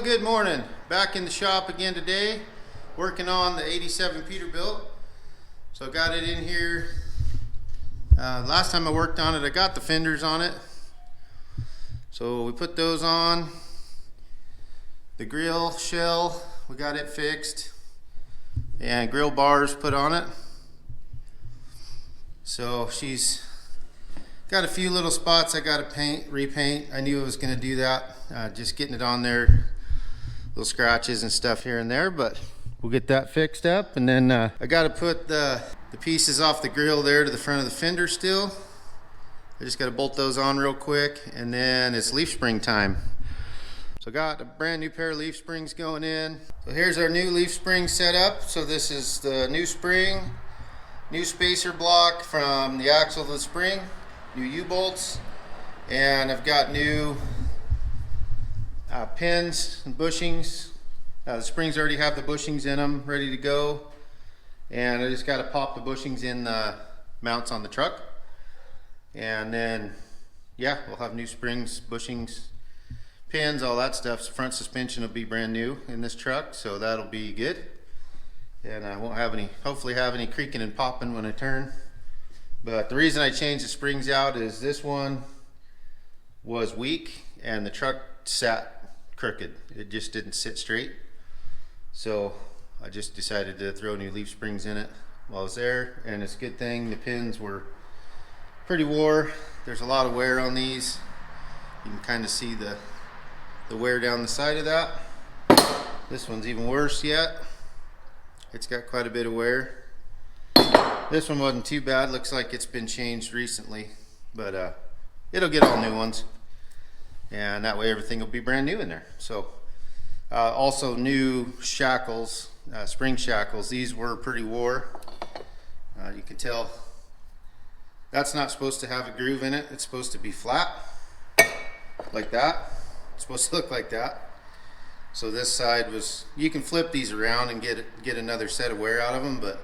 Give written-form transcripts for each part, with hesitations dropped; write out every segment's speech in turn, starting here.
Good morning. Back in the shop again today, working on the 87 Peterbilt. So I got it in here. Last time I worked on it, I got the fenders on it. So we put those on. The grill shell, we got it fixed. And grill bars put on it. So she's got a few little spots I got to repaint. I knew I was going to do that. Just getting it on there, little scratches and stuff here and there, but we'll get that fixed up. And then I got to put the pieces off the grill there to the front of the fender still. I just got to bolt those on real quick, and then it's leaf spring time. So I got a brand new pair of leaf springs going in. So here's our new leaf spring set up. So this is the new spring, new spacer block from the axle to the spring, new U-bolts, and I've got new pins and bushings. The springs already have the bushings in them, ready to go. And I just got to pop the bushings in the mounts on the truck. And then, yeah, we'll have new springs, bushings, pins, all that stuff. So front suspension will be brand new in this truck, so that'll be good. And I won't have any, hopefully have any creaking and popping when I turn. But the reason I changed the springs out is this one was weak and the truck sat crooked. It just didn't sit straight. So I just decided to throw new leaf springs in it while I was there, and it's a good thing the pins were pretty wore. There's a lot of wear on these. You can kind of see the wear down the side of that. This one's even worse yet. It's got quite a bit of wear. This one wasn't too bad. Looks like it's been changed recently, but it'll get all new ones, and that way everything will be brand new in there. So also new shackles, spring shackles. These were pretty wore. You can tell that's not supposed to have a groove in it. It's supposed to be flat like that. It's supposed to look like that. So this side was, you can flip these around and get another set of wear out of them, but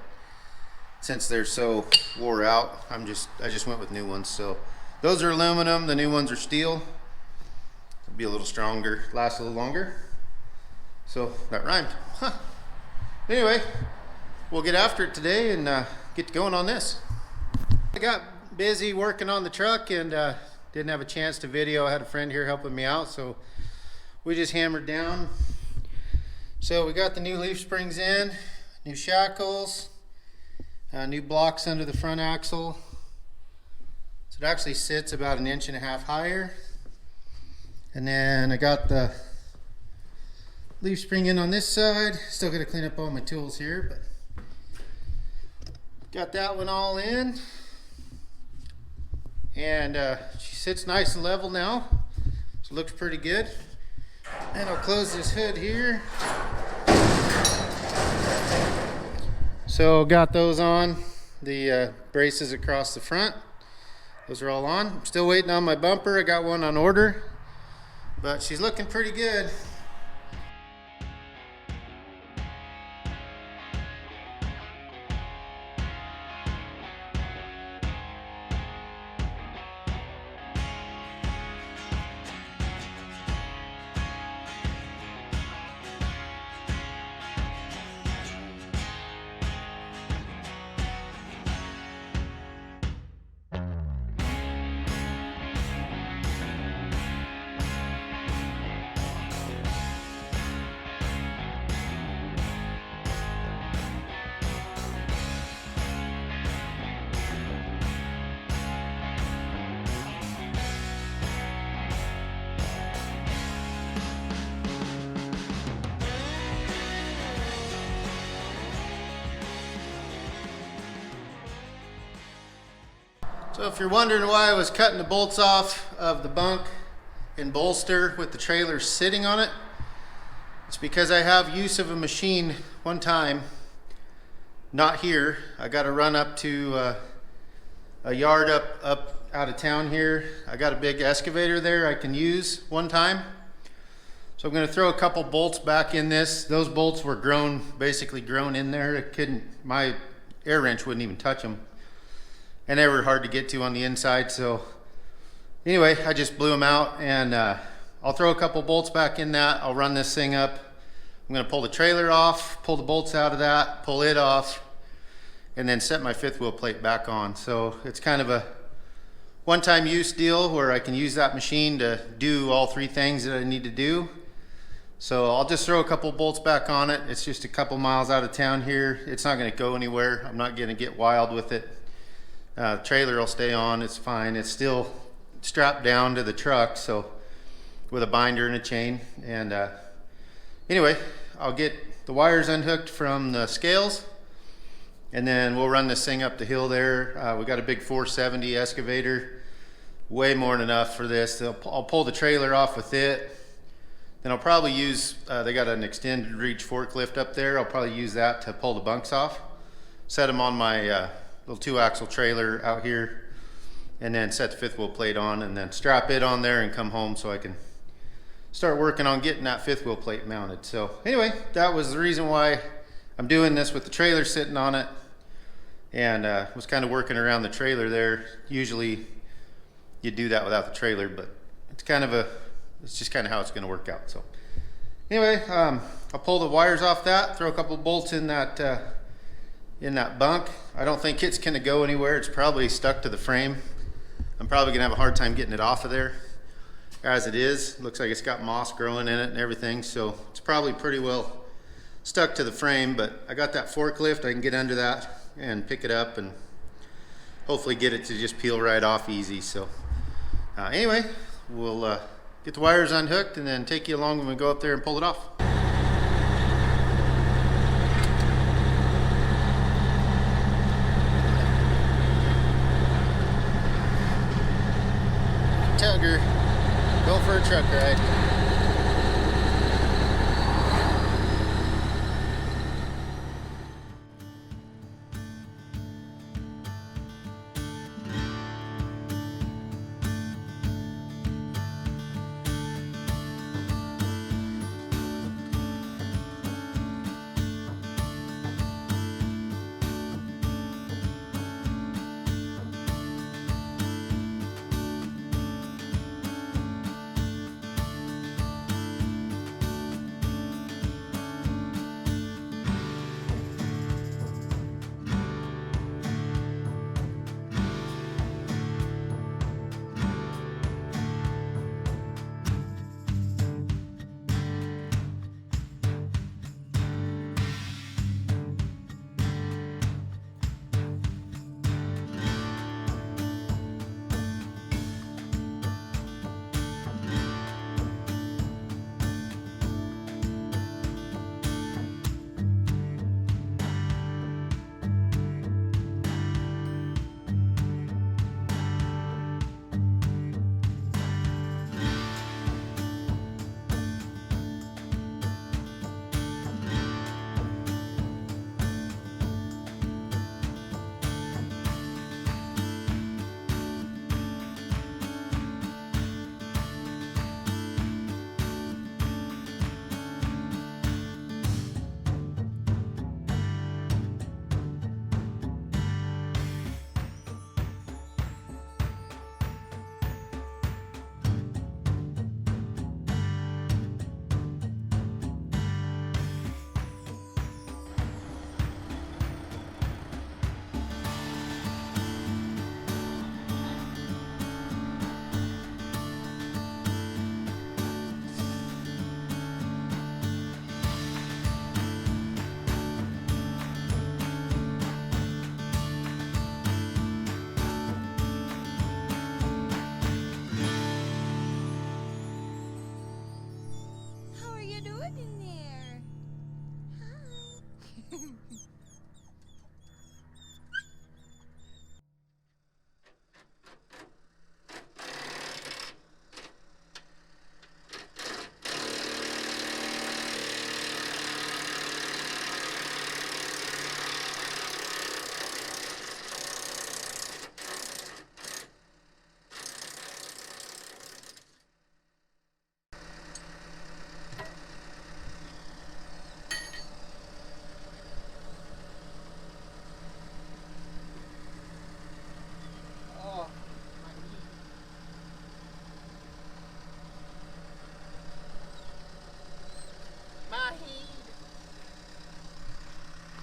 since they're so wore out, I just went with new ones. So those are aluminum, the new ones are steel. It'll be a little stronger, last a little longer. So that rhymed. Huh. Anyway, we'll get after it today and get going on this. I got busy working on the truck and didn't have a chance to video. I had a friend here helping me out, so we just hammered down. So we got the new leaf springs in, new shackles, new blocks under the front axle. So it actually sits about 1.5 inches higher. And then I got the leaf spring in on this side. Still got to clean up all my tools here, but got that one all in. And she sits nice and level now, so it looks pretty good. And I'll close this hood here. So got those on, the braces across the front. Those are all on. I'm still waiting on my bumper. I got one on order, but she's looking pretty good. So if you're wondering why I was cutting the bolts off of the bunk and bolster with the trailer sitting on it, it's because I have use of a machine one time, not here. I got to run up to a yard up out of town here. I got a big excavator there I can use one time. So I'm going to throw a couple bolts back in this. Those bolts were basically grown in there. My air wrench wouldn't even touch them. And they were hard to get to on the inside. So anyway, I just blew them out and I'll throw a couple bolts back in that. I'll run this thing up. I'm going to pull the trailer off, pull the bolts out of that, pull it off, and then set my fifth wheel plate back on. So it's kind of a one-time use deal where I can use that machine to do all three things that I need to do. So I'll just throw a couple bolts back on it. It's just a couple miles out of town here. It's not going to go anywhere. I'm not going to get wild with it. Trailer will stay on. It's fine. It's still strapped down to the truck, so with a binder and a chain. And anyway, I'll get the wires unhooked from the scales, and then we'll run this thing up the hill there. We got a big 470 excavator, way more than enough for this. I'll pull the trailer off with it. Then I'll probably use, they got an extended reach forklift up there. I'll probably use that to pull the bunks off. Set them on my little 2-axle trailer out here, and then set the fifth wheel plate on, and then strap it on there and come home so I can start working on getting that fifth wheel plate mounted. So anyway, that was the reason why I'm doing this with the trailer sitting on it, and was kind of working around the trailer there. Usually you do that without the trailer, but it's just kind of how it's going to work out. So anyway, I'll pull the wires off that, throw a couple bolts in that bunk. I don't think it's going to go anywhere. It's probably stuck to the frame. I'm probably going to have a hard time getting it off of there. As it is, looks like it's got moss growing in it and everything, so it's probably pretty well stuck to the frame. But I got that forklift. I can get under that and pick it up and hopefully get it to just peel right off easy. So anyway, we'll get the wires unhooked and then take you along when we go up there and pull it off. Tugger, go for a truck ride.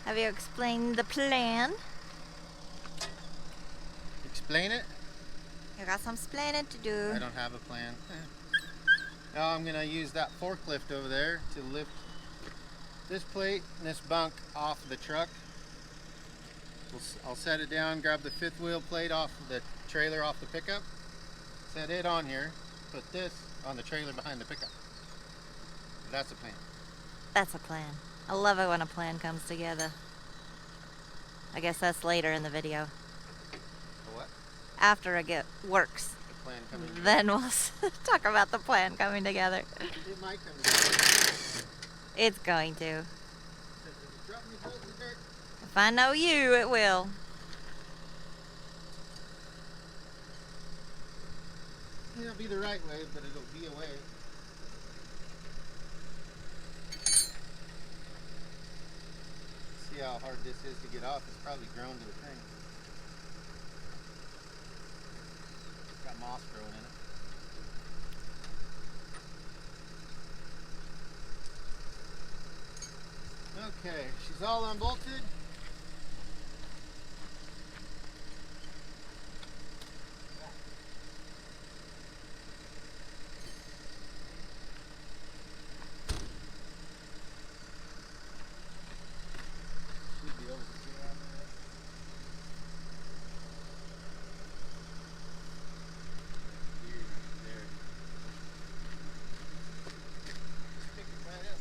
Have you explained the plan? Explain it? You got some explaining to do. I don't have a plan. Now I'm gonna use that forklift over there to lift this plate and this bunk off of the truck. I'll set it down, grab the fifth wheel plate off the trailer off the pickup, set it on here, put this on the trailer behind the pickup. That's a plan. That's a plan. I love it when a plan comes together. I guess that's later in the video. A what? After it works. The plan coming together. Then we'll talk about the plan coming together. It might come together. It's going to. If you drop me both in dirt. If I know you, it will. It'll be the right way, but it'll be a way. See how hard this is to get off. It's probably grown to the thing. It's got moss growing in it. Okay, she's all unbolted. Should be able to see around there. Here, there. Just pick it right up.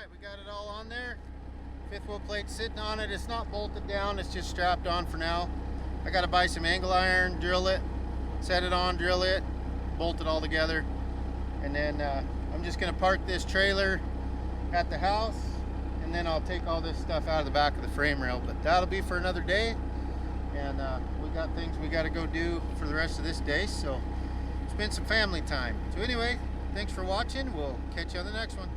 right, we got it all on there. Fifth wheel plate sitting on it. It's not bolted down, it's just strapped on for now. I gotta buy some angle iron, drill it, set it on, drill it, bolt it all together. And then I'm just gonna park this trailer at the house, and then I'll take all this stuff out of the back of the frame rail. But that'll be for another day. And we got things we gotta go do for the rest of this day, so spend some family time. So anyway, thanks for watching. We'll catch you on the next one.